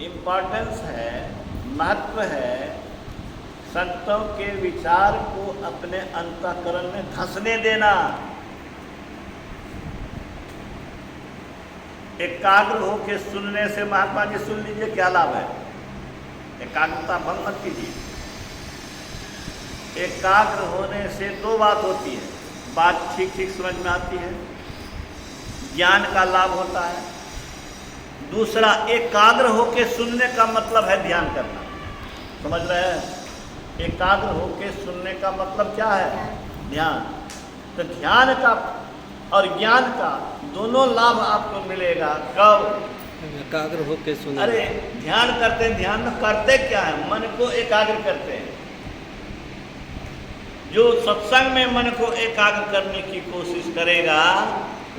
Importance है, महत्व है संतों के विचार को अपने अंतःकरण में धंसने देना। एकाग्र होकर सुनने से, महात्मा जी सुन लीजिए क्या लाभ है। एकाग्रता भंग मत कीजिए। एकाग्र होने से दो बात होती है, बात ठीक ठीक समझ में आती है, ज्ञान का लाभ होता है। दूसरा, एकाग्र होकर सुनने का मतलब है ध्यान करना। समझ रहे हैं? एकाग्र होकर सुनने का मतलब क्या है? ध्यान। तो ध्यान का और ज्ञान का दोनों लाभ आपको मिलेगा। कब? एकाग्र होकर सुने। अरे ध्यान करते हैं, ध्यान में करते क्या है? मन को एकाग्र करते हैं। जो सत्संग में मन को एकाग्र करने की कोशिश करेगा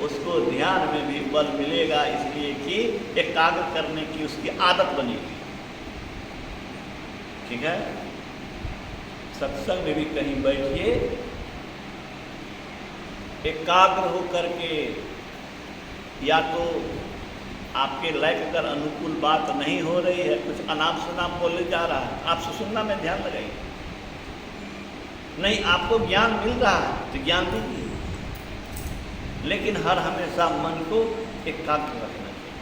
उसको ध्यान में भी बल मिलेगा, इसलिए कि एकाग्र करने की उसकी आदत बनेगी। ठीक है? सत्संग में भी कहीं बैठिए, एकाग्र होकर के, या तो आपके लायक अगर अनुकूल बात नहीं हो रही है, कुछ अनाप शनाप बोले जा रहा है, आप सुनना में ध्यान लगाइए। नहीं, आपको ज्ञान मिल रहा है तो ज्ञान दीजिए, लेकिन हर हमेशा मन को एकाग्र रखना चाहिए।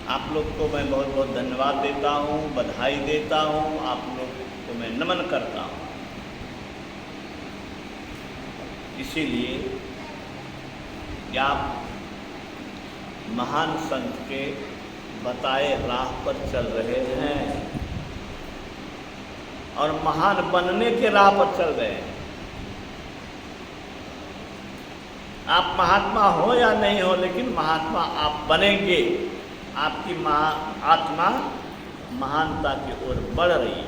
आप लोग को मैं बहुत बहुत धन्यवाद देता हूँ, बधाई देता हूँ, आप लोग को मैं नमन करता हूँ। इसीलिए कि आप महान संत के बताए राह पर चल रहे हैं और महान बनने के राह पर चल रहे हैं। आप महात्मा हो या नहीं हो, लेकिन महात्मा आप बनेंगे। आपकी आत्मा महानता की ओर बढ़ रही है।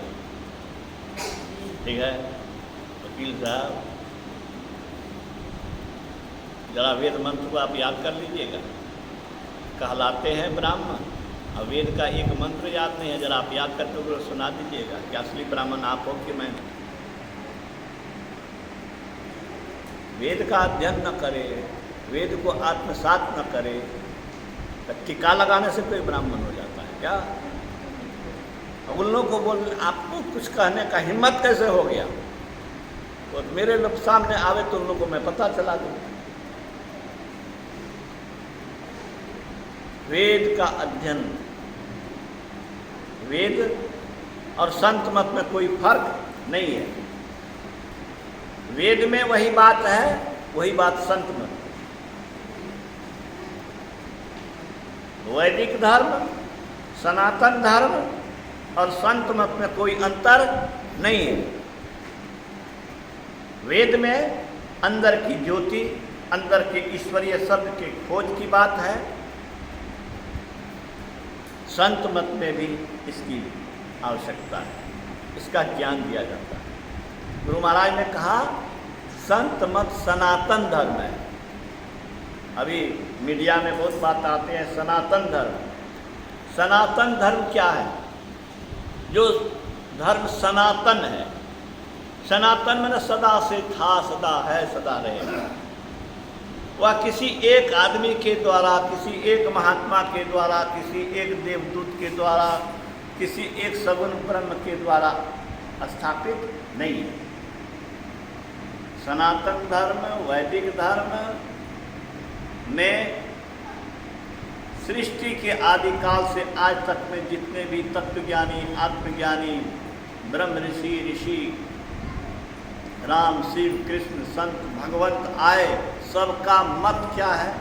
ठीक है वकील साहब, जरा वेद मंत्र को आप याद कर लीजिएगा। कहलाते हैं ब्राह्मण, और वेद का एक मंत्र याद नहीं है, जरा आप याद करते हुए सुना दीजिएगा कि असली ब्राह्मण आप हो कि मैं। वेद का अध्ययन न करे, वेद को आत्मसात न करे, तो टीका लगाने से कोई ब्राह्मण हो जाता है क्या? उन लोगों को बोल, आपको कुछ कहने का हिम्मत कैसे हो गया? तो मेरे लोग सामने आवे तो उन लोगों को मैं पता चला दूँ। वेद का अध्ययन, वेद और संत मत में कोई फर्क नहीं है। वेद में वही बात है, वही बात संत मत। वैदिक धर्म, सनातन धर्म और संत मत में कोई अंतर नहीं है। वेद में अंदर की ज्योति, अंदर के ईश्वरीय शब्द के खोज की बात है। संत मत में भी इसकी आवश्यकता है, इसका ज्ञान दिया जाता है। गुरु महाराज ने कहा संत मत सनातन धर्म है। अभी मीडिया में बहुत बात आते हैं सनातन धर्म। सनातन धर्म क्या है? जो धर्म सनातन है, सनातन में सदा से था, सदा है, सदा रहेगा। वह किसी एक आदमी के द्वारा, किसी एक महात्मा के द्वारा, किसी एक देवदूत के द्वारा, किसी एक सगुण ब्रह्म के द्वारा स्थापित नहीं है। सनातन धर्म, वैदिक धर्म में सृष्टि के आदिकाल से आज तक में जितने भी तत्वज्ञानी, आत्मज्ञानी, ब्रह्म ऋषि, राम, शिव, कृष्ण, संत, भगवंत आए, सबका मत क्या है?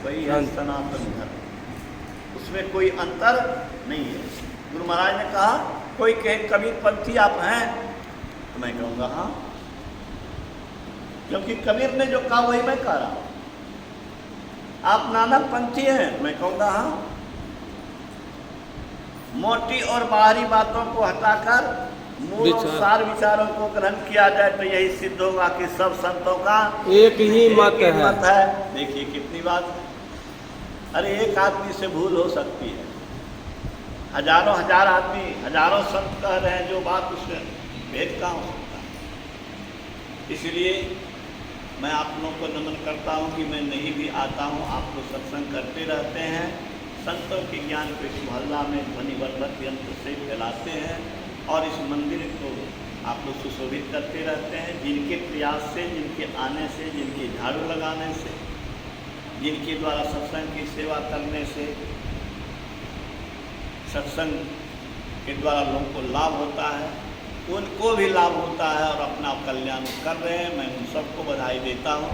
वही है सनातन धर्म। उसमें कोई अंतर नहीं है। गुरु महाराज ने कहा कोई कहे कबीरपंथी आप हैं, तो मैं कहूँगा हाँ, क्योंकि कबीर ने जो कहा वही मैं कह रहा हूँ। आप नानकपंथी हैं, मैं कहूँगा हाँ। मोटी और बाहरी बातों को हटाकर मूल और सार विचारों को ग्रहण किया जाए तो यही सिद्ध होगा कि सब संतों का एक ही मत है। देखिए कितनी बात है। अरे एक आदमी से भूल हो सकती है, हजारों हजार आदमी, हजारों संत कह रहे हैं जो बात, उसमें भेद कहाँ हो सकता है? इसलिए मैं आप लोगों को नमन करता हूँ कि मैं नहीं भी आता हूँ, आप लोग सत्संग करते रहते हैं, संतों के ज्ञान को इस मोहल्ला में ध्वनिवर्धक यंत्र से फैलाते हैं और इस मंदिर को आप लोग सुशोभित करते रहते हैं। जिनके प्रयास से, जिनके आने से, जिनके झाड़ू लगाने से, जिनके द्वारा सत्संग की सेवा करने से, सत्संग के द्वारा लोगों को लाभ होता है, उनको भी लाभ होता है और अपना कल्याण कर रहे हैं। मैं उन सबको बधाई देता हूँ।